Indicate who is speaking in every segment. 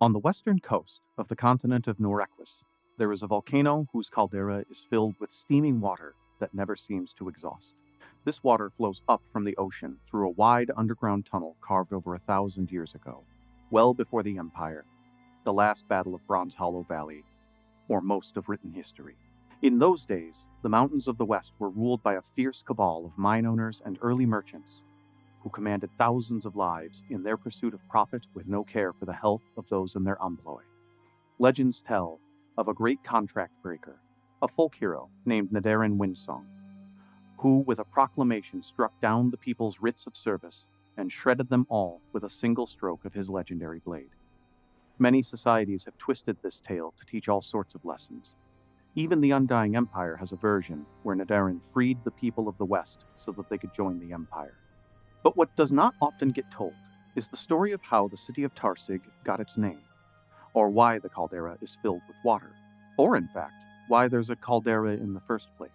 Speaker 1: On the western coast of the continent of Nurequis, there is a volcano whose caldera is filled with steaming water that never seems to exhaust. This water flows up from the ocean through a wide underground tunnel carved over 1,000 years ago, well before the Empire, the last battle of Bronze Hollow Valley, or most of written history. In those days, the mountains of the West were ruled by a fierce cabal of mine owners and early merchants who commanded thousands of lives in their pursuit of profit with no care for the health of those in their employ. Legends tell of a great contract breaker, a folk hero named Nadarin Windsong, who with a proclamation struck down the people's writs of service and shredded them all with a single stroke of his legendary blade. Many societies have twisted this tale to teach all sorts of lessons. Even the Undying Empire has a version where Nadarin freed the people of the West so that they could join the Empire. But what does not often get told is the story of how the city of Tarsig got its name, or why the caldera is filled with water, or in fact, why there's a caldera in the first place.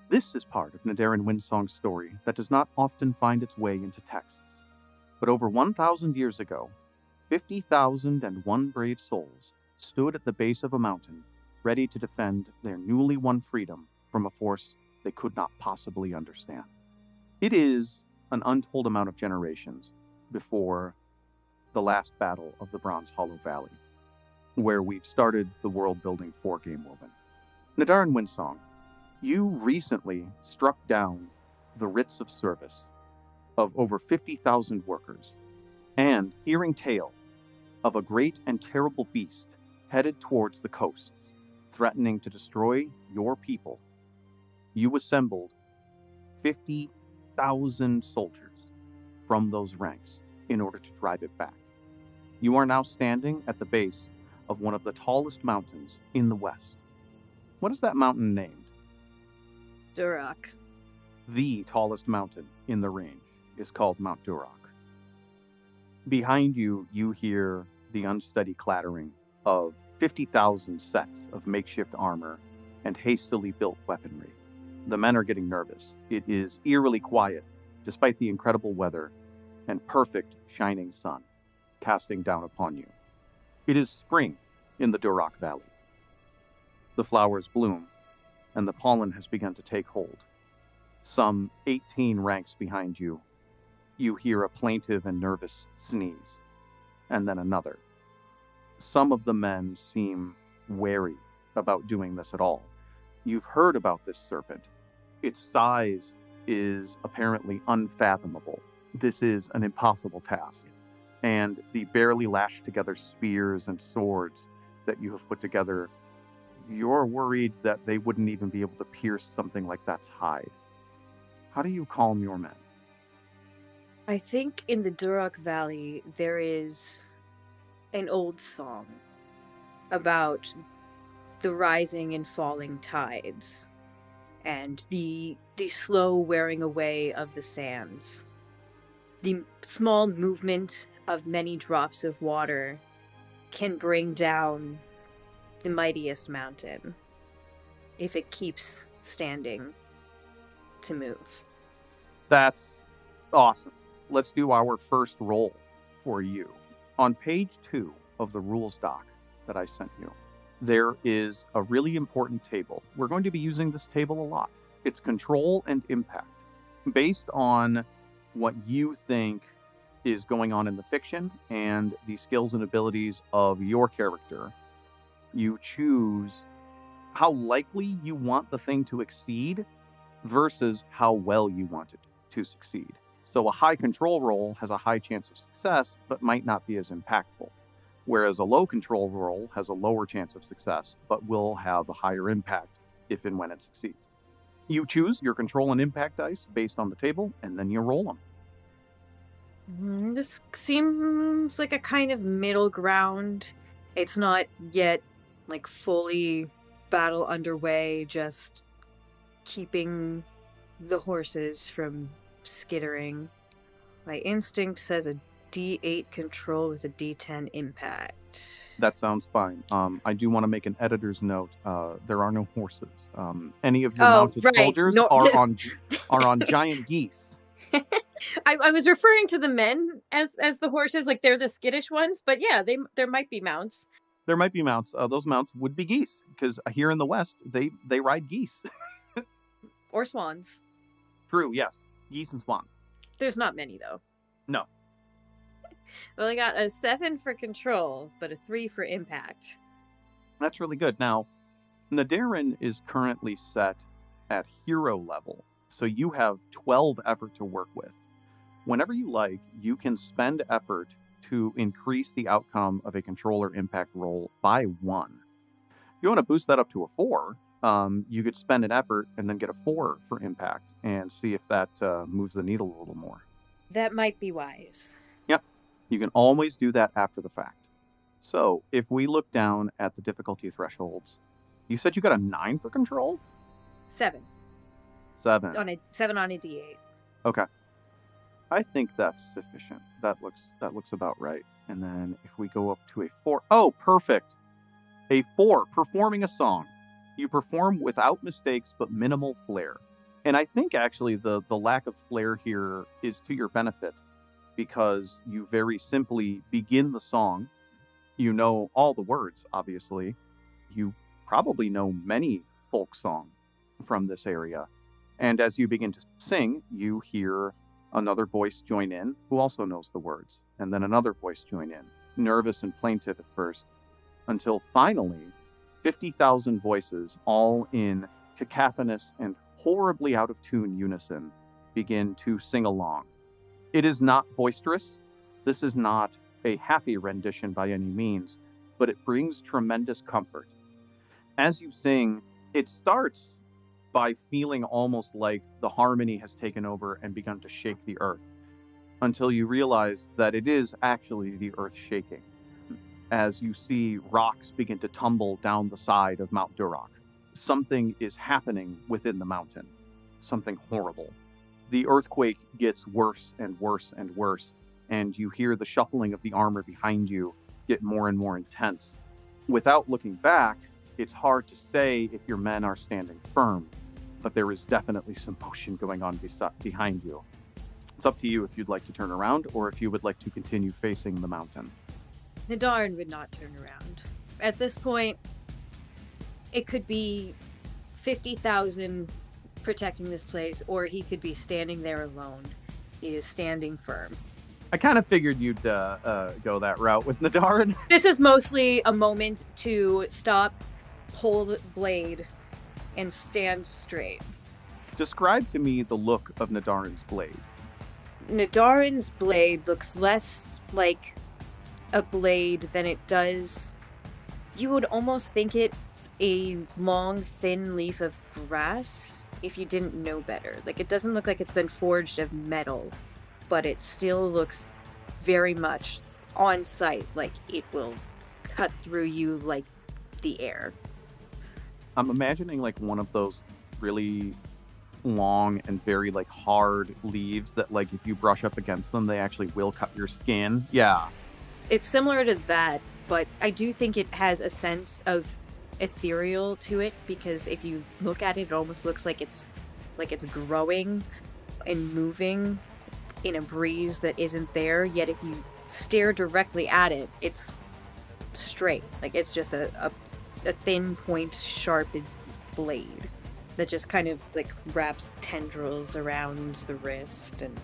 Speaker 1: This is part of Nadarin Windsong's story that does not often find its way into texts. But over 1,000 years ago, 50,001 brave souls stood at the base of a mountain, ready to defend their newly won freedom from a force they could not possibly understand. It is an untold amount of generations before the last battle of the Bronze Hollow Valley, where we've started the world building for Game Woven. Nadarin Windsong, you recently struck down the writs of service of over 50,000 workers, and hearing tale of a great and terrible beast headed towards the coasts, threatening to destroy your people, you assembled 50,000 soldiers from those ranks in order to drive it back. You are now standing at the base of one of the tallest mountains in the West. What is that mountain named?
Speaker 2: Durak.
Speaker 1: The tallest mountain in the range is called Mount Durak. Behind you, you hear the unsteady clattering of 50,000 sets of makeshift armor and hastily built weaponry. The men are getting nervous. It is eerily quiet, despite the incredible weather and perfect shining sun casting down upon you. It is spring in the Durak Valley. The flowers bloom, and the pollen has begun to take hold. Some 18 ranks behind you, you hear a plaintive and nervous sneeze, and then another. Some of the men seem wary about doing this at all. You've heard about this serpent. Its size is apparently unfathomable. This is an impossible task. And the barely lashed together spears and swords that you have put together, you're worried that they wouldn't even be able to pierce something like that's hide. How do you calm your men?
Speaker 2: I think in the Durak Valley there is an old song about the rising and falling tides and the slow wearing away of the sands. The small movement of many drops of water can bring down the mightiest mountain if it keeps standing to move.
Speaker 1: That's awesome. Let's do our first roll for you. On page 2 of the rules doc that I sent you, there is a really important table. We're going to be using this table a lot. It's control and impact. Based on what you think is going on in the fiction and the skills and abilities of your character, you choose how likely you want the thing to exceed versus how well you want it to succeed. So a high control roll has a high chance of success, but might not be as impactful. Whereas a low control roll has a lower chance of success, but will have a higher impact if and when it succeeds. You choose your control and impact dice based on the table, and then you roll them.
Speaker 2: This seems like a kind of middle ground. It's not yet like fully battle underway, just keeping the horses from skittering. My instinct says a D8 control with a D10 impact.
Speaker 1: That sounds fine. I do want to make an editor's note. There are no horses. Any of your mounted soldiers are on giant geese.
Speaker 2: I was referring to the men as the horses, like they're the skittish ones, but yeah, there might be mounts
Speaker 1: There might be mounts. Those mounts would be geese because here in the West, they ride geese.
Speaker 2: or swans.
Speaker 1: True, yes, geese and swans.
Speaker 2: There's not many though.
Speaker 1: No,
Speaker 2: Well, I got a 7 for control, but a 3 for impact.
Speaker 1: that's really good. Now, Nadarin is currently set at hero level, so you have 12 effort to work with. Whenever you like, you can spend effort to increase the outcome of a controller impact roll by 1. If you want to boost that up to a 4, you could spend an effort and then get a 4 for impact and see if that moves the needle a little more.
Speaker 2: That might be wise.
Speaker 1: Yep, you can always do that after the fact. So if we look down at the difficulty thresholds, you said you got a 9 for control?
Speaker 2: 7
Speaker 1: 7.
Speaker 2: on a 7 on a D8.
Speaker 1: Okay. I think that's sufficient. That looks about right. And then if we go up to a 4, oh, perfect. A 4, performing a song. You perform without mistakes but minimal flair. And I think actually the lack of flair here is to your benefit because you very simply begin the song. You know all the words, obviously. You probably know many folk songs from this area. And as you begin to sing, you hear another voice join in who also knows the words, and then another voice join in, nervous and plaintive at first, until finally 50,000 voices, all in cacophonous and horribly out of tune unison, begin to sing along. It is not boisterous. This is not a happy rendition by any means, but it brings tremendous comfort. As you sing, it starts by feeling almost like the harmony has taken over and begun to shake the earth, until you realize that it is actually the earth shaking, as you see rocks begin to tumble down the side of Mount Duroc. Something is happening within the mountain, something horrible. The earthquake gets worse and worse and worse, and you hear the shuffling of the armor behind you get more and more intense. Without looking back, it's hard to say if your men are standing firm, but there is definitely some motion going on behind you. It's up to you if you'd like to turn around or if you would like to continue facing the mountain.
Speaker 2: Nadarin would not turn around. At this point, it could be 50,000 protecting this place, or he could be standing there alone. He is standing firm.
Speaker 1: I kind of figured you'd go that route with Nadarin.
Speaker 2: This is mostly a moment to stop, hold blade, and stand straight.
Speaker 1: Describe to me the look of Nadarin's blade.
Speaker 2: Nadarin's blade looks less like a blade than it does. You would almost think it a long, thin leaf of grass if you didn't know better. Like, it doesn't look like it's been forged of metal, but it still looks very much on sight, like it will cut through you like the air.
Speaker 1: I'm imagining like one of those really long and very like hard leaves that like if you brush up against them, they actually will cut your skin. Yeah.
Speaker 2: It's similar to that, but I do think it has a sense of ethereal to it, because if you look at it, it almost looks like it's growing and moving in a breeze that isn't there, yet if you stare directly at it, it's straight. Like, it's just a thin point, sharpened blade that just kind of like wraps tendrils around the wrist. And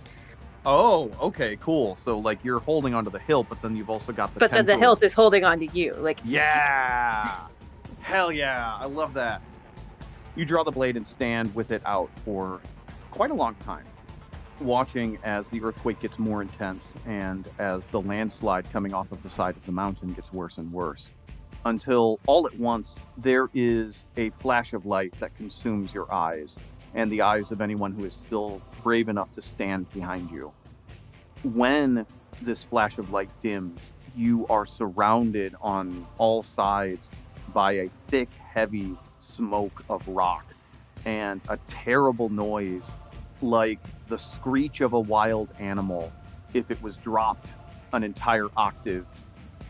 Speaker 1: Oh, okay, cool. So like you're holding onto the hilt, but then you've also got the
Speaker 2: but then the
Speaker 1: tendrils.
Speaker 2: hilt is holding on to you. Like,
Speaker 1: Yeah. Hell yeah. I love that. You draw the blade and stand with it out for quite a long time, watching as the earthquake gets more intense and as the landslide coming off of the side of the mountain gets worse and worse, until all at once there is a flash of light that consumes your eyes and the eyes of anyone who is still brave enough to stand behind you. When this flash of light dims, you are surrounded on all sides by a thick, heavy smoke of rock and a terrible noise like the screech of a wild animal if it was dropped an entire octave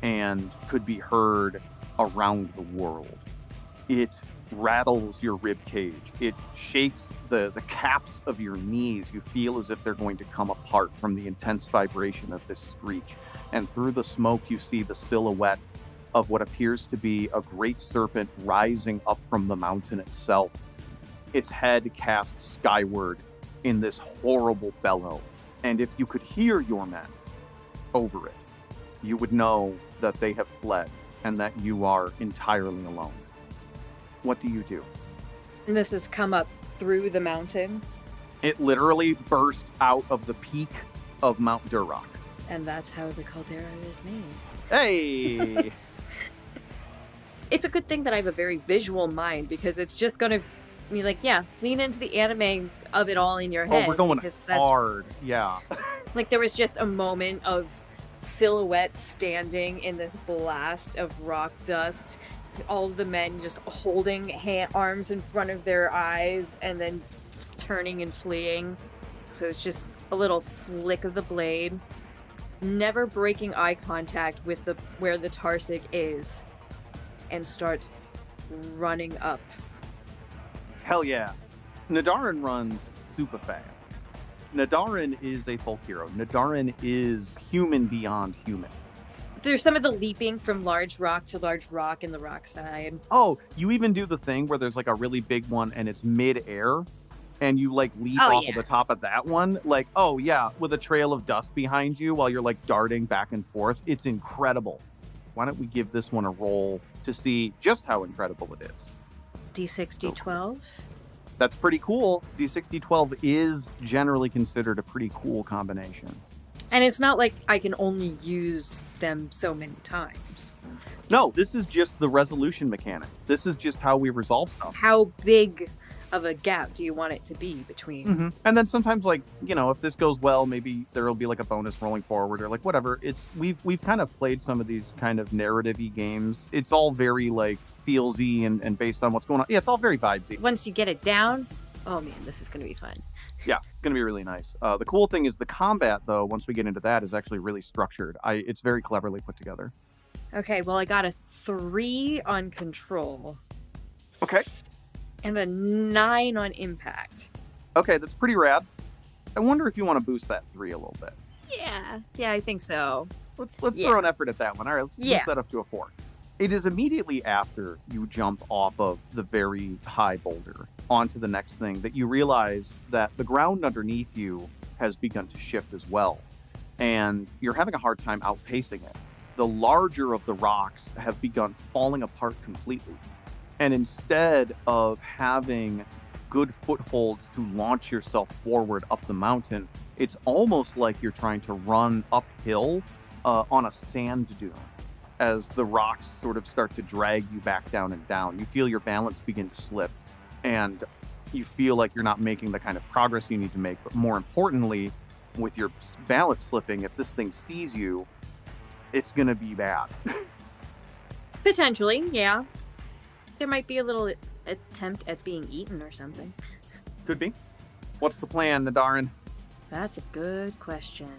Speaker 1: and could be heard around the world. It rattles your rib cage. It shakes the caps of your knees. You feel as if they're going to come apart from the intense vibration of this screech. And through the smoke, you see the silhouette of what appears to be a great serpent rising up from the mountain itself, its head cast skyward in this horrible bellow. And if you could hear your men over it, you would know that they have fled and that you are entirely alone. What do you do?
Speaker 2: And this has come up through the mountain.
Speaker 1: It literally burst out of the peak of Mount Duroc.
Speaker 2: And that's how the caldera is named.
Speaker 1: Hey!
Speaker 2: It's a good thing that I have a very visual mind, because it's just going to be like, yeah, lean into the anime of it all in your head.
Speaker 1: Oh, we're going hard. Yeah.
Speaker 2: Like, there was just a moment of silhouettes standing in this blast of rock dust. All of the men just holding arms in front of their eyes and then turning and fleeing. So it's just a little flick of the blade. Never breaking eye contact with where the Tarsig is, and starts running up.
Speaker 1: Hell yeah. Nadarin runs super fast. Nadarin is a folk hero. Nadarin is human beyond human.
Speaker 2: There's some of the leaping from large rock to large rock in the rock side.
Speaker 1: Oh, you even do the thing where there's like a really big one and it's mid-air, and you like leap off of the top of that one. Like, oh yeah, with a trail of dust behind you while you're like darting back and forth. It's incredible. Why don't we give this one a roll to see just how incredible it is?
Speaker 2: D6, D12?
Speaker 1: That's pretty cool. D6, D12 is generally considered a pretty cool combination.
Speaker 2: And it's not like I can only use them so many times.
Speaker 1: No, this is just the resolution mechanic. This is just how we resolve stuff.
Speaker 2: How big of a gap do you want it to be between?
Speaker 1: Mm-hmm. And then sometimes, like, you know, if this goes well, maybe there'll be like a bonus rolling forward or like whatever. It's we've kind of played some of these kind of narrative-y games. It's all very like feelsy and based on what's going on. Yeah, it's all very vibesy.
Speaker 2: Once you get it down, oh man, this is going to be fun.
Speaker 1: Yeah, it's going to be really nice. The cool thing is the combat, though, once we get into that, is actually really structured. It's very cleverly put together.
Speaker 2: Okay, well, I got a 3 on control.
Speaker 1: Okay.
Speaker 2: And a 9 on impact.
Speaker 1: Okay, that's pretty rad. I wonder if you want to boost that 3 a little bit.
Speaker 2: Yeah, I think so.
Speaker 1: Let's throw an effort at that one. All right, let's boost that up to a 4. It is immediately after you jump off of the very high boulder onto the next thing that you realize that the ground underneath you has begun to shift as well. And you're having a hard time outpacing it. The larger of the rocks have begun falling apart completely. And instead of having good footholds to launch yourself forward up the mountain, it's almost like you're trying to run uphill on a sand dune. As the rocks sort of start to drag you back down and down, you feel your balance begin to slip, and you feel like you're not making the kind of progress you need to make. But more importantly, with your balance slipping, if this thing sees you, it's going to be bad.
Speaker 2: Potentially, yeah. There might be a little attempt at being eaten or something.
Speaker 1: Could be. What's the plan, Nadarin?
Speaker 2: That's a good question.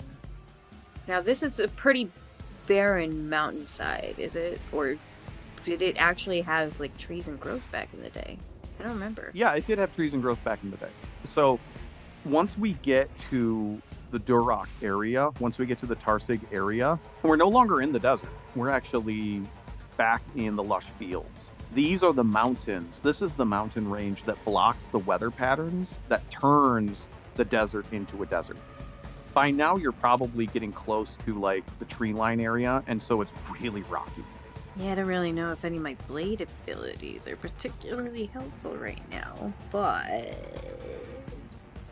Speaker 2: Now, this is a pretty barren mountainside, is it? Or did it actually have like trees and growth back in the day? I don't remember.
Speaker 1: Yeah, it did have trees and growth back in the day. So once we get to the Duroc area, once we get to the Tarsig area, we're no longer in the desert. We're actually back in the lush fields. These are the mountains. This is the mountain range that blocks the weather patterns that turns the desert into a desert. By now, you're probably getting close to like the tree line area, and so it's really rocky.
Speaker 2: Yeah, I don't really know if any of my blade abilities are particularly helpful right now, but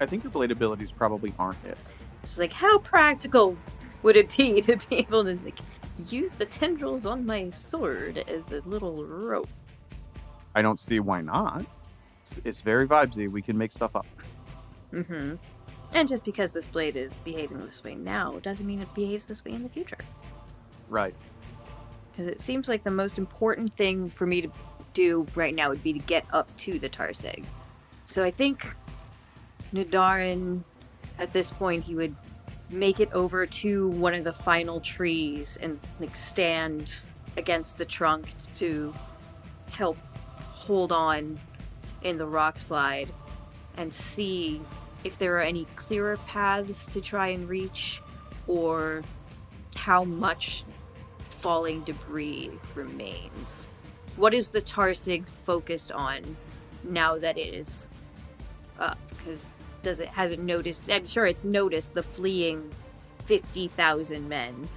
Speaker 1: I think your blade abilities probably aren't it.
Speaker 2: It's like, how practical would it be to be able to like use the tendrils on my sword as a little rope?
Speaker 1: I don't see why not. It's very vibesy. We can make stuff up.
Speaker 2: Mm-hmm. And just because this blade is behaving this way now doesn't mean it behaves this way in the future.
Speaker 1: Right.
Speaker 2: Because it seems like the most important thing for me to do right now would be to get up to the Tarsig. So I think Nadarin, at this point, he would make it over to one of the final trees and like stand against the trunk to help hold on in the rock slide and see if there are any clearer paths to try and reach, or how much falling debris remains. What is the Tarsig focused on now that it is up? Because has it noticed? I'm sure it's noticed the fleeing 50,000 men.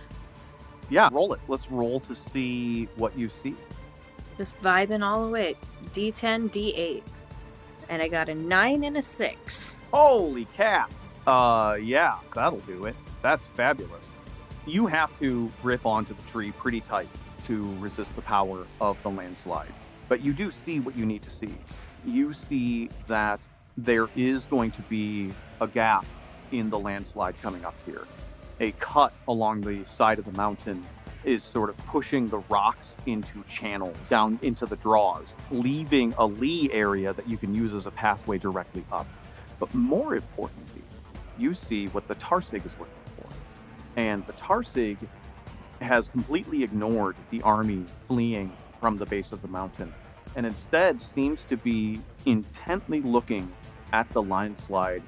Speaker 1: Yeah, roll it. Let's roll to see what you see.
Speaker 2: Just vibing all the way. D10, D8. And I got a 9 and a 6.
Speaker 1: Holy cats! Yeah, that'll do it. That's fabulous. You have to grip onto the tree pretty tight to resist the power of the landslide. But you do see what you need to see. You see that there is going to be a gap in the landslide coming up here. A cut along the side of the mountain is sort of pushing the rocks into channels down into the draws, leaving a lee area that you can use as a pathway directly up. But more importantly, you see what the Tarsig is looking for. And the Tarsig has completely ignored the army fleeing from the base of the mountain, and instead seems to be intently looking at the landslide,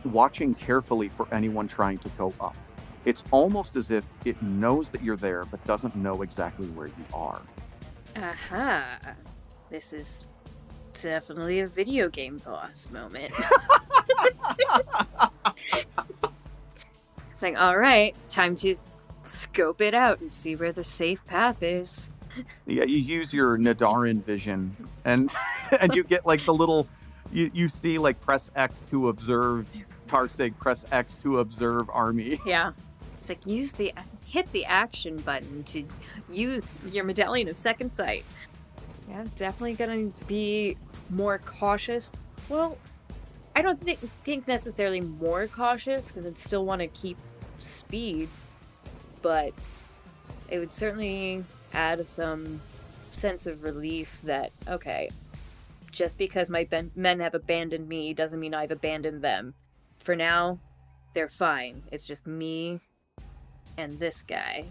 Speaker 1: watching carefully for anyone trying to go up. It's almost as if it knows that you're there, but doesn't know exactly where you are.
Speaker 2: Aha. This is definitely a video game boss moment. It's like, all right, time to scope it out and see where the safe path is.
Speaker 1: Yeah, you use your Nadarin vision, and and you get like the little, you see like press X to observe Tarsig, press X to observe army.
Speaker 2: Yeah. It's like, hit the action button to use your medallion of second sight. Yeah, definitely gonna be more cautious. Well, I don't think necessarily more cautious, because I'd still want to keep speed, but it would certainly add some sense of relief that, okay, just because my men have abandoned me doesn't mean I've abandoned them. For now, they're fine. It's just me and this guy,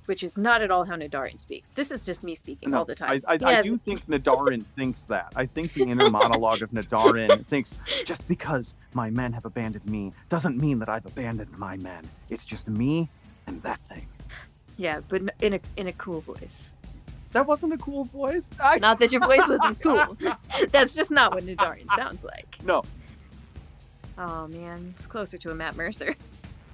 Speaker 2: which is not at all how Nadarin speaks. This is just me speaking all the time.
Speaker 1: I do think Nadarin thinks that. I think the inner monologue of Nadarin thinks, just because my men have abandoned me doesn't mean that I've abandoned my men. It's just me and that thing.
Speaker 2: Yeah, but in a cool voice.
Speaker 1: That wasn't a cool voice.
Speaker 2: Not that your voice wasn't cool. That's just not what Nadarin sounds like.
Speaker 1: No.
Speaker 2: Oh man, it's closer to a Matt Mercer.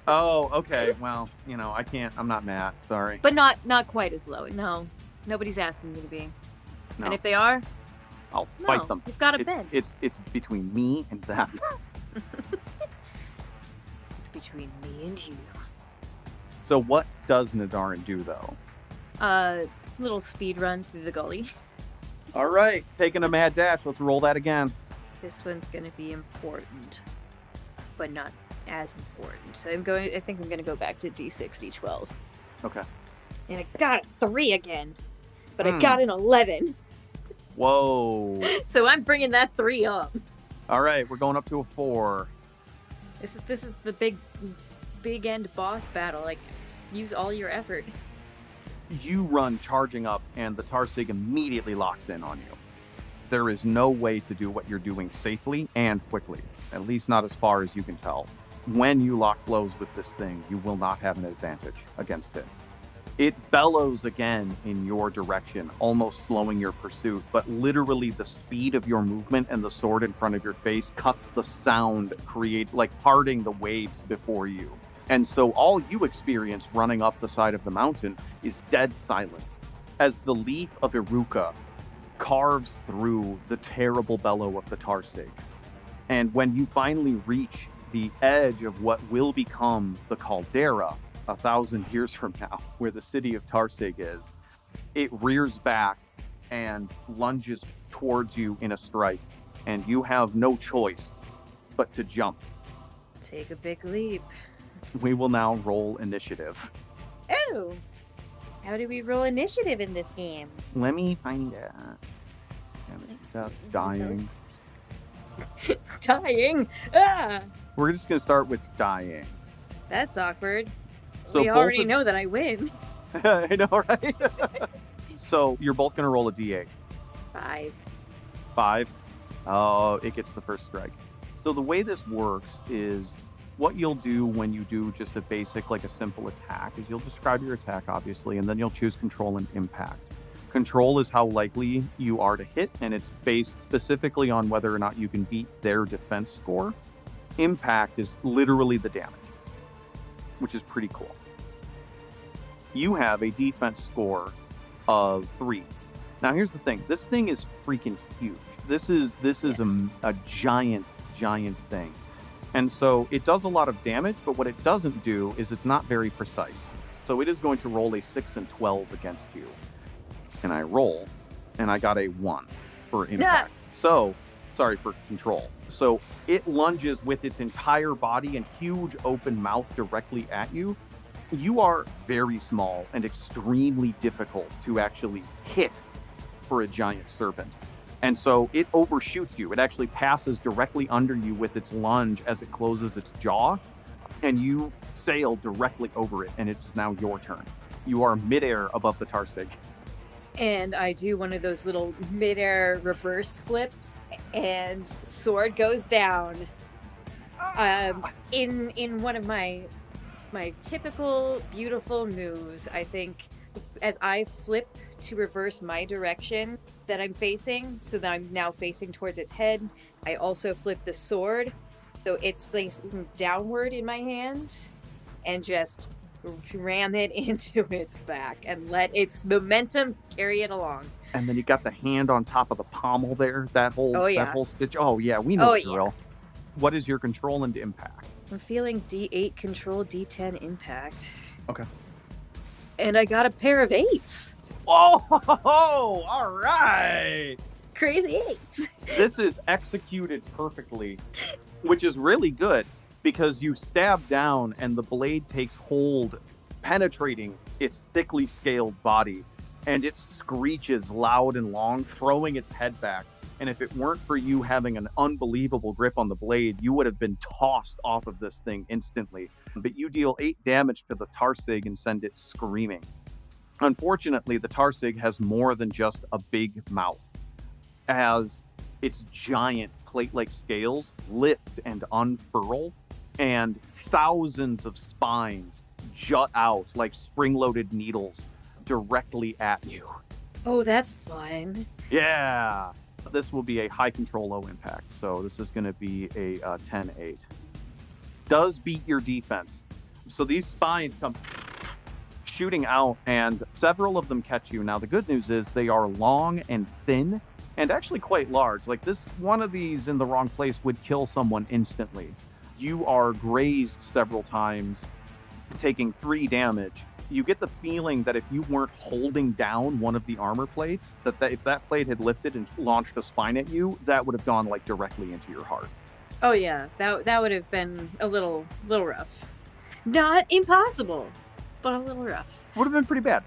Speaker 1: Oh, okay. Well, I can't. I'm not Matt. Sorry.
Speaker 2: But not quite as low. No, nobody's asking me to be. No. And if they are,
Speaker 1: I'll fight them.
Speaker 2: You've got a bed.
Speaker 1: It's between me and them.
Speaker 2: It's between me and you.
Speaker 1: So what does Nadarin do though?
Speaker 2: Little speed run through the gully.
Speaker 1: All right, taking a mad dash. Let's roll that again.
Speaker 2: This one's gonna be important, but not as important. So I think I'm gonna go back to D6, D12.
Speaker 1: Okay.
Speaker 2: And I got a 3 again, but I got an 11.
Speaker 1: Whoa.
Speaker 2: So I'm bringing that 3 up.
Speaker 1: All right, we're going up to a 4.
Speaker 2: This is the big end boss battle. Like, use all your effort.
Speaker 1: You run charging up, and the Tarsig immediately locks in on you. There is no way to do what you're doing safely and quickly, at least not as far as you can tell. When you lock blows with this thing, you will not have an advantage against it. It bellows again in your direction, almost slowing your pursuit, but literally the speed of your movement and the sword in front of your face cuts the sound, parting the waves before you. And so all you experience running up the side of the mountain is dead silence, as the leaf of Iruka carves through the terrible bellow of the Tarsig. And when you finally reach the edge of what will become the caldera 1,000 years from now, where the city of Tarsig is, it rears back and lunges towards you in a strike, and you have no choice but to jump.
Speaker 2: Take a big leap.
Speaker 1: We will now roll initiative.
Speaker 2: Oh! How do we roll initiative in this game?
Speaker 1: Let me find it. Dying.
Speaker 2: Dying? Ah!
Speaker 1: We're just going to start with dying.
Speaker 2: That's awkward.
Speaker 1: So
Speaker 2: we already know that I win.
Speaker 1: I know, right? So you're both going to roll a d8.
Speaker 2: 5.
Speaker 1: 5. Oh, it gets the first strike. So the way this works is what you'll do when you do just a basic, like a simple attack, is you'll describe your attack, obviously, and then you'll choose control and impact. Control is how likely you are to hit, and it's based specifically on whether or not you can beat their defense score. Impact is literally the damage, which is pretty cool. You have a defense score of 3. Now, here's the thing. This thing is freaking huge. This is a giant thing. And so it does a lot of damage, but what it doesn't do is it's not very precise. So it is going to roll a 6 and 12 against you. And I roll, and I got a 1 for impact. So, sorry, for control. So it lunges with its entire body and huge open mouth directly at you. You are very small and extremely difficult to actually hit for a giant serpent. And so it overshoots you. It actually passes directly under you with its lunge as it closes its jaw, and you sail directly over it, and it's now your turn. You are midair above the Tarsig.
Speaker 2: And I do one of those little midair reverse flips, and sword goes down. In one of my typical beautiful moves, I think, as I flip to reverse my direction that I'm facing, so that I'm now facing towards its head, I also flip the sword, so it's facing downward in my hand, and just ram it into its back and let its momentum carry it along.
Speaker 1: And then you got the hand on top of the pommel there. That whole stitch. Oh yeah, we know the drill. Yeah. What is your control and impact?
Speaker 2: I'm feeling D8 control, D10 impact.
Speaker 1: Okay.
Speaker 2: And I got a pair of 8s.
Speaker 1: Oh, all right.
Speaker 2: Crazy 8s.
Speaker 1: This is executed perfectly, which is really good because you stab down and the blade takes hold, penetrating its thickly scaled body, and it screeches loud and long, throwing its head back. And if it weren't for you having an unbelievable grip on the blade, you would have been tossed off of this thing instantly. But you deal 8 damage to the Tarsig and send it screaming. Unfortunately, the Tarsig has more than just a big mouth, as its giant plate-like scales lift and unfurl, and thousands of spines jut out like spring-loaded needles directly at you.
Speaker 2: Oh, that's fun.
Speaker 1: Yeah. This will be a high control, low impact. So this is going to be a 10-8. Does beat your defense. So these spines come shooting out, and several of them catch you. Now, the good news is they are long and thin, and actually quite large. Like this, one of these in the wrong place would kill someone instantly. You are grazed several times, taking 3 damage. You get the feeling that if you weren't holding down one of the armor plates, that if that plate had lifted and launched a spine at you, that would have gone like directly into your heart.
Speaker 2: Oh yeah, that would have been a little rough. Not impossible, but a little rough.
Speaker 1: Would have been pretty bad.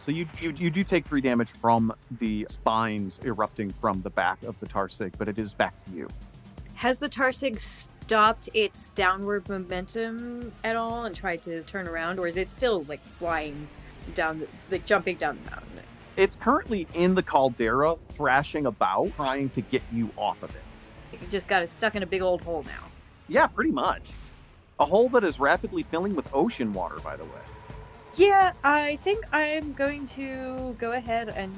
Speaker 1: So you do take 3 damage from the spines erupting from the back of the Tarsig, but it is back to you.
Speaker 2: Has the Tarsig stopped its downward momentum at all and tried to turn around, or is it still like flying down, like jumping down the mountain?
Speaker 1: It's currently in the caldera, thrashing about, trying to get you off of it.
Speaker 2: It just got it stuck in a big old hole now.
Speaker 1: Yeah, pretty much. A hole that is rapidly filling with ocean water, by the way.
Speaker 2: Yeah, I think I'm going to go ahead and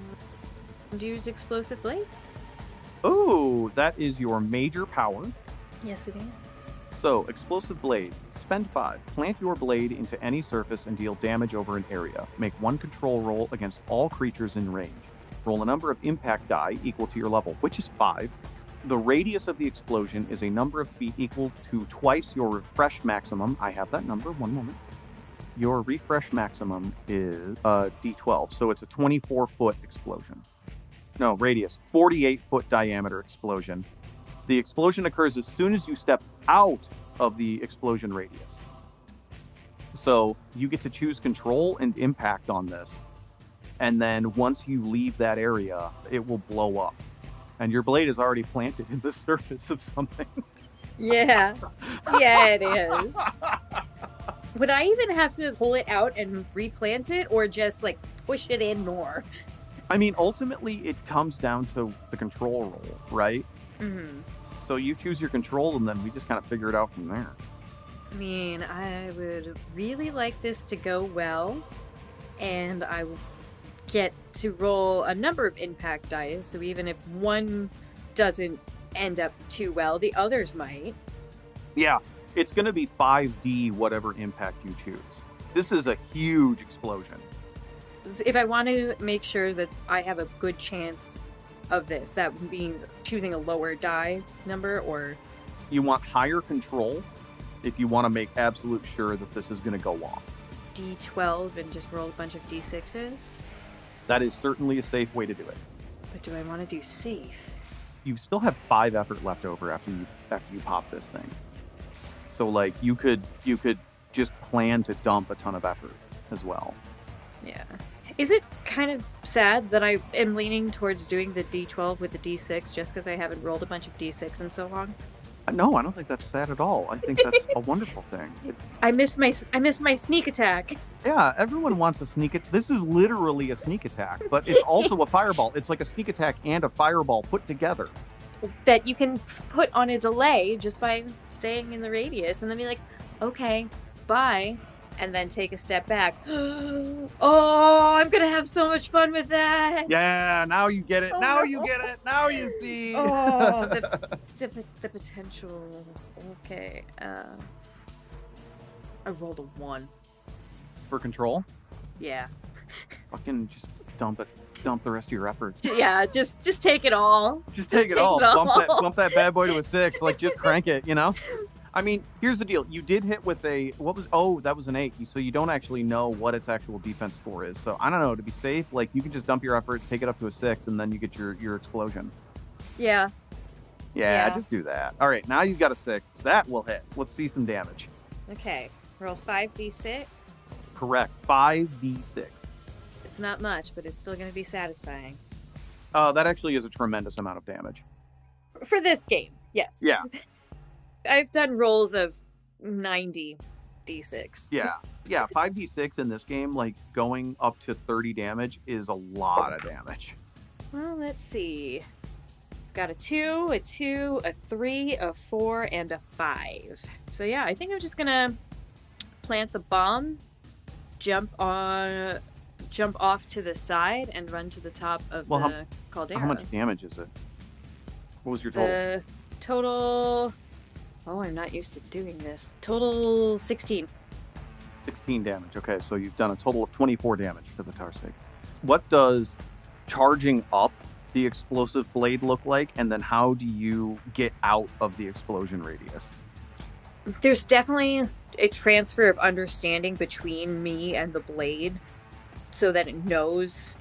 Speaker 2: use Explosive Blade.
Speaker 1: Oh, that is your major power.
Speaker 2: Yes, it is.
Speaker 1: So, Explosive Blade. Spend 5. Plant your blade into any surface and deal damage over an area. Make 1 control roll against all creatures in range. Roll a number of impact die equal to your level, which is 5. The radius of the explosion is a number of feet equal to twice your refresh maximum. I have that number. One moment. Your refresh maximum is D12, so it's a 24-foot explosion. No, radius. 48-foot diameter explosion. The explosion occurs as soon as you step out of the explosion radius. So you get to choose control and impact on this. And then once you leave that area, it will blow up. And your blade is already planted in the surface of something.
Speaker 2: Yeah. Yeah, it is. Would I even have to pull it out and replant it, or just like push it in more?
Speaker 1: I mean, ultimately, it comes down to the control roll, right?
Speaker 2: Mm-hmm.
Speaker 1: So you choose your control, and then we just kind of figure it out from there.
Speaker 2: I mean, I would really like this to go well, and I will get to roll a number of impact dice, so even if one doesn't end up too well, the others might.
Speaker 1: Yeah, it's going to be 5D whatever impact you choose. This is a huge explosion.
Speaker 2: If I want to make sure that I have a good chance of this, that means choosing a lower die number, or
Speaker 1: You want higher control if you want to make absolute sure that this is going to go off.
Speaker 2: D12 and just roll a bunch of D6s.
Speaker 1: That is certainly a safe way to do it.
Speaker 2: But do I want to do safe?
Speaker 1: You still have 5 effort left over after you pop this thing. So like you could just plan to dump a ton of effort as well.
Speaker 2: Yeah. Is it kind of sad that I am leaning towards doing the D12 with the D6 just because I haven't rolled a bunch of D6 in so long?
Speaker 1: No, I don't think that's sad at all. I think that's a wonderful thing.
Speaker 2: I miss my sneak attack.
Speaker 1: Yeah, everyone wants a sneak attack. This is literally a sneak attack, but it's also a fireball. It's like a sneak attack and a fireball put together.
Speaker 2: That you can put on a delay just by staying in the radius and then be like, okay, bye. And then take a step back. Oh, I'm going to have so much fun with that.
Speaker 1: Yeah, now you get it.
Speaker 2: Oh,
Speaker 1: now
Speaker 2: no.
Speaker 1: you get it. Now you see.
Speaker 2: Oh, the potential. Okay. I rolled a 1.
Speaker 1: For control?
Speaker 2: Yeah.
Speaker 1: Fucking just dump it. Dump the rest of your effort.
Speaker 2: Yeah, just take it all.
Speaker 1: Just take it all. Bump that bad boy to a 6. Like, just crank it, you know? I mean, here's the deal. You did hit with a, that was an 8. So you don't actually know what its actual defense score is. So I don't know, to be safe, like you can just dump your effort, take it up to a 6, and then you get your explosion.
Speaker 2: Yeah.
Speaker 1: Yeah, just do that. All right, now you've got a 6. That will hit. Let's see some damage.
Speaker 2: Okay, roll 5d6.
Speaker 1: Correct. 5d6.
Speaker 2: It's not much, but it's still going to be satisfying.
Speaker 1: That actually is a tremendous amount of damage.
Speaker 2: For this game, yes.
Speaker 1: Yeah.
Speaker 2: I've done rolls of 90 d6.
Speaker 1: Yeah. 5d6 in this game, like going up to 30 damage is a lot of damage.
Speaker 2: Well, let's see. Got a 2, a 2, a 3, a 4, and a 5. So yeah, I think I'm just gonna plant the bomb, jump off to the side, and run to the top of the caldera.
Speaker 1: How much damage is it? What was your total?
Speaker 2: The total... Oh, I'm not used to doing this. Total 16.
Speaker 1: 16 damage. Okay, so you've done a total of 24 damage for the tar stick. What does charging up the explosive blade look like, and then how do you get out of the explosion radius?
Speaker 2: There's definitely a transfer of understanding between me and the blade so that it knows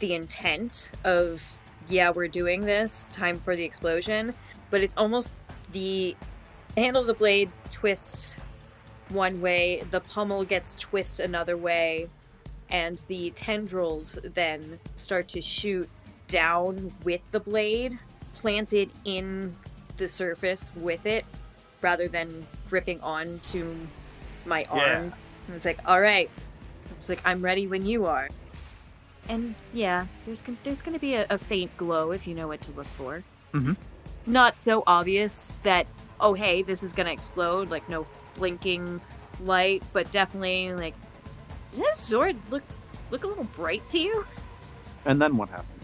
Speaker 2: the intent of, yeah, we're doing this, time for the explosion, but it's almost the handle of the blade twists one way, the pommel gets twisted another way, and the tendrils then start to shoot down with the blade, planted in the surface with it, rather than gripping onto my arm.
Speaker 1: Yeah.
Speaker 2: And it's like, all right. It's like, I'm ready when you are. And yeah, there's going to be a faint glow if you know what to look for.
Speaker 1: Mm-hmm.
Speaker 2: Not so obvious that, oh, hey, this is going to explode, like no blinking light, but definitely like, does that sword look a little bright to you?
Speaker 1: And then what happens?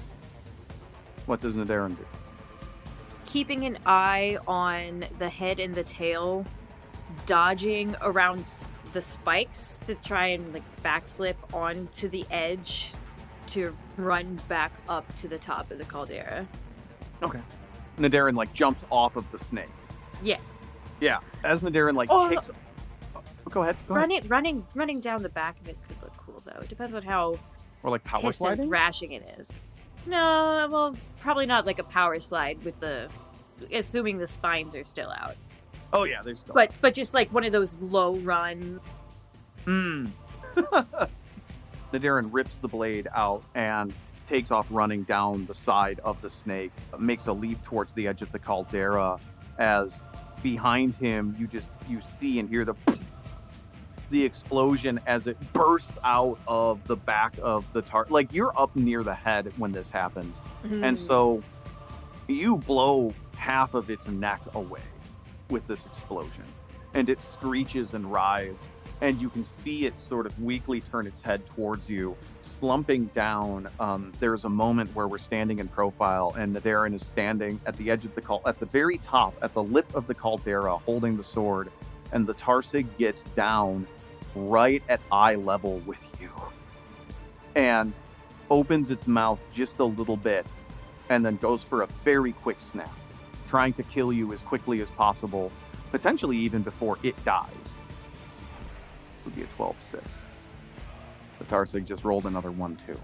Speaker 1: What does Nadarin do?
Speaker 2: Keeping an eye on the head and the tail, dodging around the spikes to try and like backflip onto the edge to run back up to the top of the caldera.
Speaker 1: Okay. Nadarin like jumps off of the snake.
Speaker 2: Yeah.
Speaker 1: Yeah. As Nadarin like kicks. Oh, go ahead.
Speaker 2: Running down the back of it could look cool though. It depends on how
Speaker 1: Or like power
Speaker 2: pissed and
Speaker 1: sliding.
Speaker 2: thrashing it is. No, well, probably not like a power slide with assuming the spines are still out.
Speaker 1: Oh yeah, there's still.
Speaker 2: But just like one of those low run.
Speaker 1: Nadarin rips the blade out and takes off running down the side of the snake, makes a leap towards the edge of the caldera, as behind him you see and hear the explosion as it bursts out of the back of the like you're up near the head when this happens, and
Speaker 2: Mm.
Speaker 1: so you blow half of its neck away with this explosion, and it screeches and writhes, and you can see it sort of weakly turn its head towards you, slumping down. There's a moment where we're standing in profile, and Nadarin is standing at the edge of the at the very top, at the lip of the caldera, holding the sword, and the Tarsig gets down right at eye level with you, and opens its mouth just a little bit, and then goes for a very quick snap, trying to kill you as quickly as possible, potentially even before it dies. This would be a 12-6. The Tarsig just rolled another 1-2.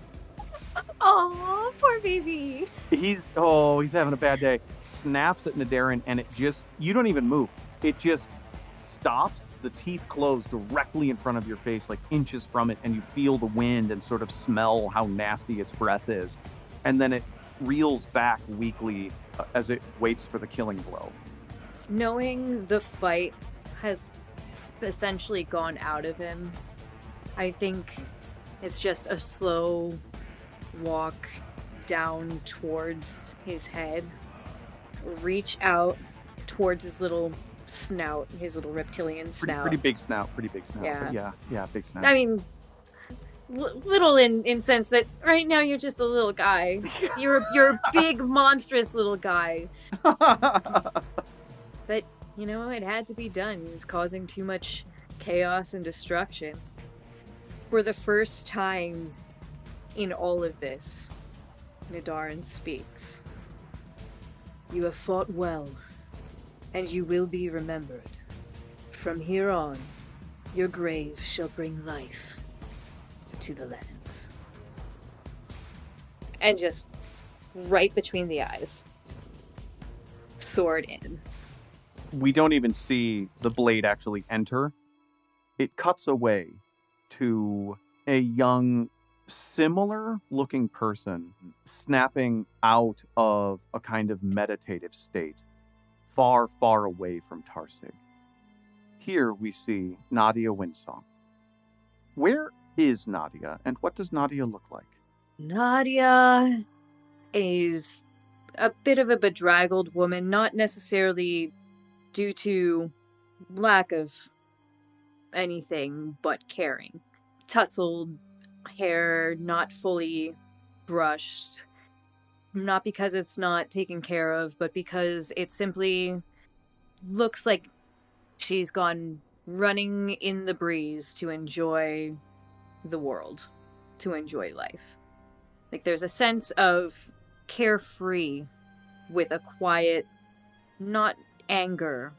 Speaker 2: Oh, poor baby.
Speaker 1: He's having a bad day. Snaps at Nadarin, and it just, you don't even move. It just stops. The teeth close directly in front of your face, like inches from it, and you feel the wind and sort of smell how nasty its breath is. And then it reels back weakly as it waits for the killing blow.
Speaker 2: Knowing the fight has essentially gone out of him, I think it's just a slow walk down towards his head, reach out towards his little snout, his little reptilian snout.
Speaker 1: Pretty big snout.
Speaker 2: Yeah.
Speaker 1: Yeah, big snout.
Speaker 2: I mean, little in sense that right now you're just a little guy. You're a big, monstrous little guy. But, you know, it had to be done. He was causing too much chaos and destruction. For the first time in all of this, Nadarin speaks. You have fought well, and you will be remembered. From here on, your grave shall bring life to the lands. And just right between the eyes, sword in.
Speaker 1: We don't even see the blade actually enter. It cuts away to a young, similar-looking person snapping out of a kind of meditative state, far, far away from Tarsig. Here we see Nadia Windsong. Where is Nadia, and what does Nadia look like?
Speaker 2: Nadia is a bit of a bedraggled woman, not necessarily due to lack of anything but caring. Tousled hair, not fully brushed, not because it's not taken care of, but because it simply looks like she's gone running in the breeze to enjoy the world, to enjoy life. Like, there's a sense of carefree with a quiet, not anger,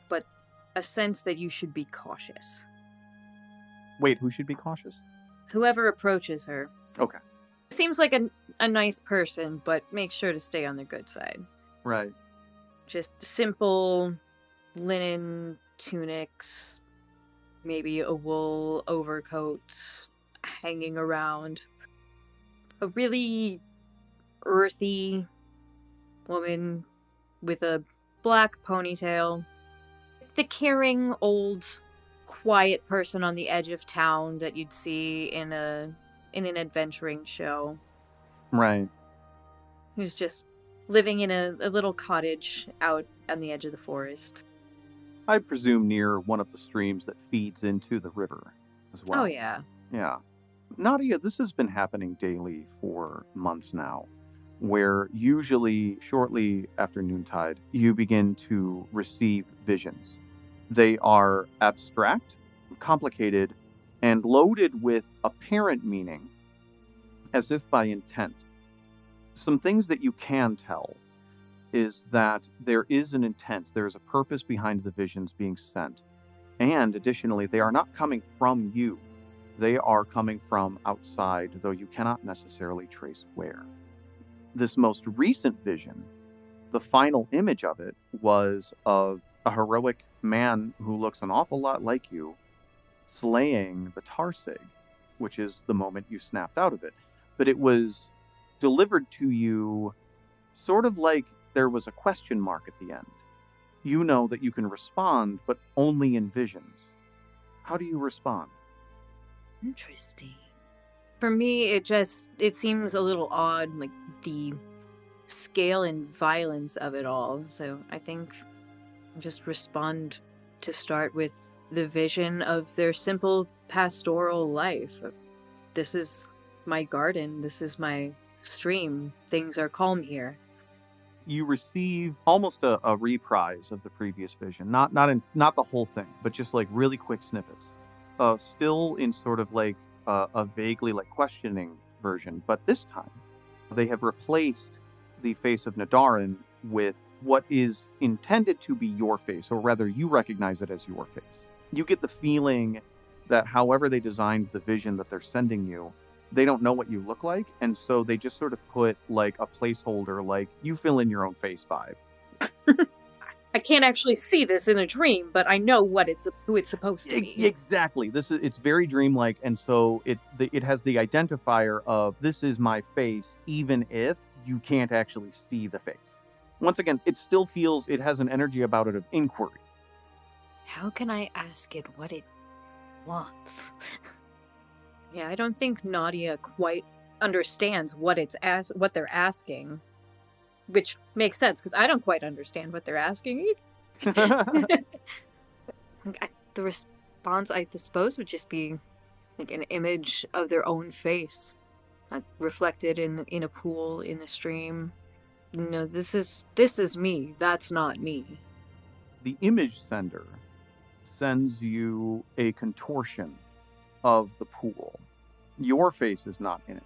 Speaker 2: but a sense that you should be cautious.
Speaker 1: Wait, who should be cautious?
Speaker 2: Whoever approaches her.
Speaker 1: Okay.
Speaker 2: Seems like a nice person, but make sure to stay on the good side.
Speaker 1: Right.
Speaker 2: Just simple linen tunics, maybe a wool overcoat hanging around. A really earthy woman with a black ponytail. The caring old quiet person on the edge of town that you'd see in an adventuring show.
Speaker 1: Right.
Speaker 2: Who's just living in a little cottage out on the edge of the forest.
Speaker 1: I presume near one of the streams that feeds into the river as well.
Speaker 2: Oh, yeah.
Speaker 1: Yeah. Nadia, this has been happening daily for months now, where usually shortly after noontide, you begin to receive visions. They are abstract, complicated, and loaded with apparent meaning, as if by intent. Some things that you can tell is that there is an intent, there is a purpose behind the visions being sent. And additionally, they are not coming from you. They are coming from outside, though you cannot necessarily trace where. This most recent vision, the final image of it was of a heroic man who looks an awful lot like you, slaying the Tarsig, which is the moment you snapped out of it. But it was delivered to you sort of like there was a question mark at the end. You know that you can respond, but only in visions. How do you respond?
Speaker 2: Interesting. For me, it seems a little odd, like the scale and violence of it all. So I think I'll just respond to start with the vision of their simple pastoral life of this is my garden, this is my stream, things are calm here.
Speaker 1: You receive almost a reprise of the previous vision, not the whole thing, but just like really quick snippets. Still in sort of like a vaguely like questioning version, but this time they have replaced the face of Nadarin with what is intended to be your face, or rather, you recognize it as your face. You get the feeling that however they designed the vision that they're sending you, they don't know what you look like, and so they just sort of put like a placeholder, like you fill in your own face vibe.
Speaker 2: I can't actually see this in a dream, but I know who it's supposed to be.
Speaker 1: Exactly. It's very dreamlike, and so it has the identifier of this is my face, even if you can't actually see the face. Once again, it still feels it has an energy about it of inquiry.
Speaker 3: How can I ask it what it wants?
Speaker 2: Yeah, I don't think Nadia quite understands what they're asking, which makes sense because I don't quite understand what they're asking
Speaker 3: The response, I suppose, would just be like an image of their own face, like reflected in a pool in the stream. No, this is me. That's not me.
Speaker 1: The image sender sends you a contortion of the pool. Your face is not in it.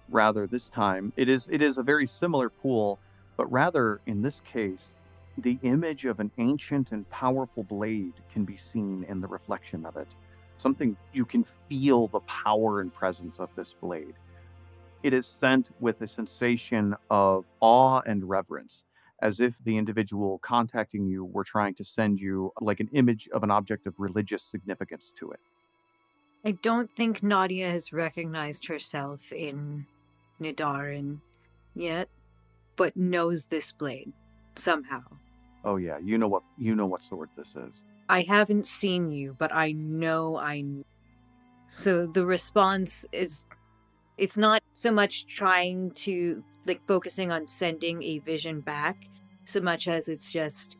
Speaker 1: Rather, this time, it is a very similar pool, but rather, in this case, the image of an ancient and powerful blade can be seen in the reflection of it. Something you can feel the power and presence of this blade. It is sent with a sensation of awe and reverence, as if the individual contacting you were trying to send you like an image of an object of religious significance to it.
Speaker 3: I don't think Nadia has recognized herself in Nidarin yet, but knows this blade somehow.
Speaker 1: Oh yeah, you know what sword this is.
Speaker 2: I haven't seen you, but I know I know. So the response is it's not so much trying to like focusing on sending a vision back so much as it's just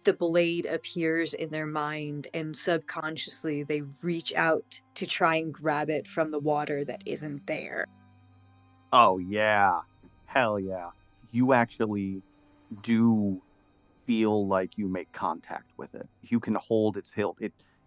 Speaker 2: the blade appears in their mind and subconsciously they reach out to try and grab it from the water that isn't there.
Speaker 1: Oh yeah. Hell yeah. You actually do feel like you make contact with it. You can hold its hilt.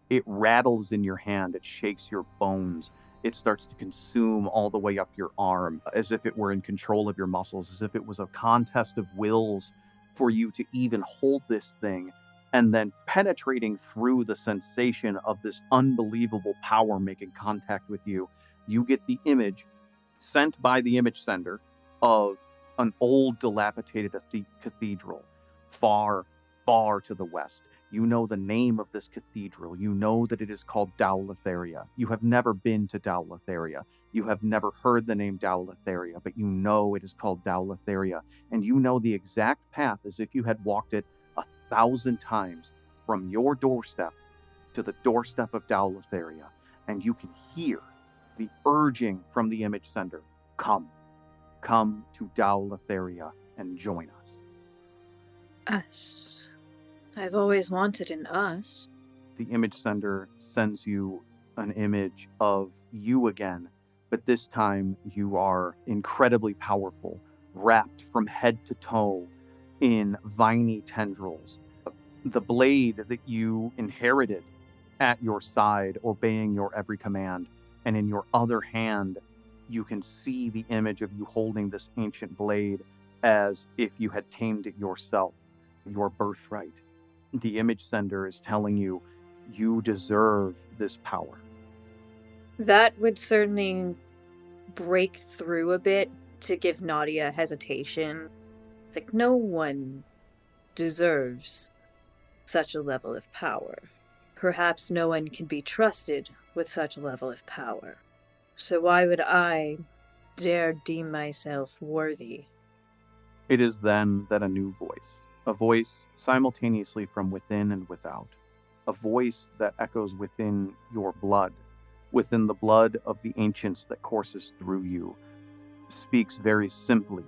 Speaker 1: It rattles in your hand. It shakes your bones. It starts to consume all the way up your arm, as if it were in control of your muscles, as if it was a contest of wills for you to even hold this thing, and then penetrating through the sensation of this unbelievable power making contact with you. You get the image sent by the image sender of an old dilapidated cathedral far, far to the west. You know the name of this cathedral. You know that it is called Dowletheria. You have never been to Dowletheria. You have never heard the name Dowletheria, but you know it is called Dowletheria. And you know the exact path as if you had walked it 1,000 times from your doorstep to the doorstep of Dowletheria. And you can hear the urging from the image sender. Come to Dowletheria and join us.
Speaker 2: Us. I've always wanted an us.
Speaker 1: The image sender sends you an image of you again, but this time you are incredibly powerful, wrapped from head to toe in viney tendrils. The blade that you inherited at your side, obeying your every command, and in your other hand, you can see the image of you holding this ancient blade as if you had tamed it yourself, your birthright. The image sender is telling you, you deserve this power.
Speaker 2: That would certainly break through a bit to give Nadia hesitation. It's like no one deserves such a level of power. Perhaps no one can be trusted with such a level of power. So why would I dare deem myself worthy?
Speaker 1: It is then that a new voice, a voice simultaneously from within and without, a voice that echoes within your blood, within the blood of the ancients that courses through you, speaks very simply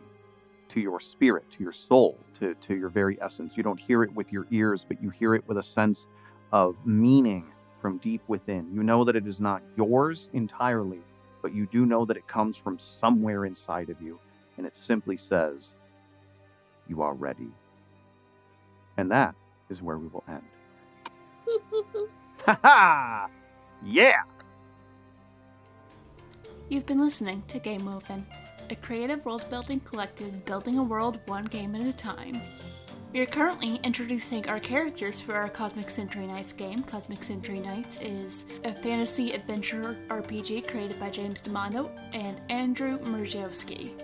Speaker 1: to your spirit, to your soul, to your very essence. You don't hear it with your ears, but you hear it with a sense of meaning from deep within. You know that it is not yours entirely, but you do know that it comes from somewhere inside of you, and it simply says, "You are ready." And that is where we will end. Ha ha! Yeah!
Speaker 4: You've been listening to Game Woven, a creative world-building collective building a world one game at a time. We are currently introducing our characters for our Cosmic Century Knights game. Cosmic Century Knights is a fantasy adventure RPG created by James D'Amato and Andrew Mrziowski.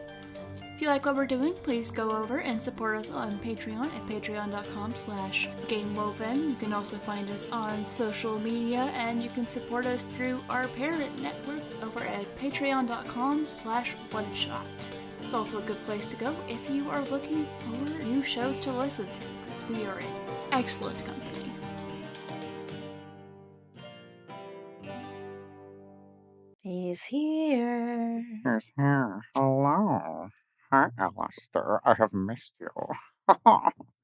Speaker 4: If you like what we're doing, please go over and support us on Patreon at patreon.com/gamewoven. You can also find us on social media, and you can support us through our parent network over at patreon.com/oneshot. It's also a good place to go if you are looking for new shows to listen to, because we are in excellent company.
Speaker 2: He's here.
Speaker 1: Here's here. Hello. Hi, Alistair. I have missed you.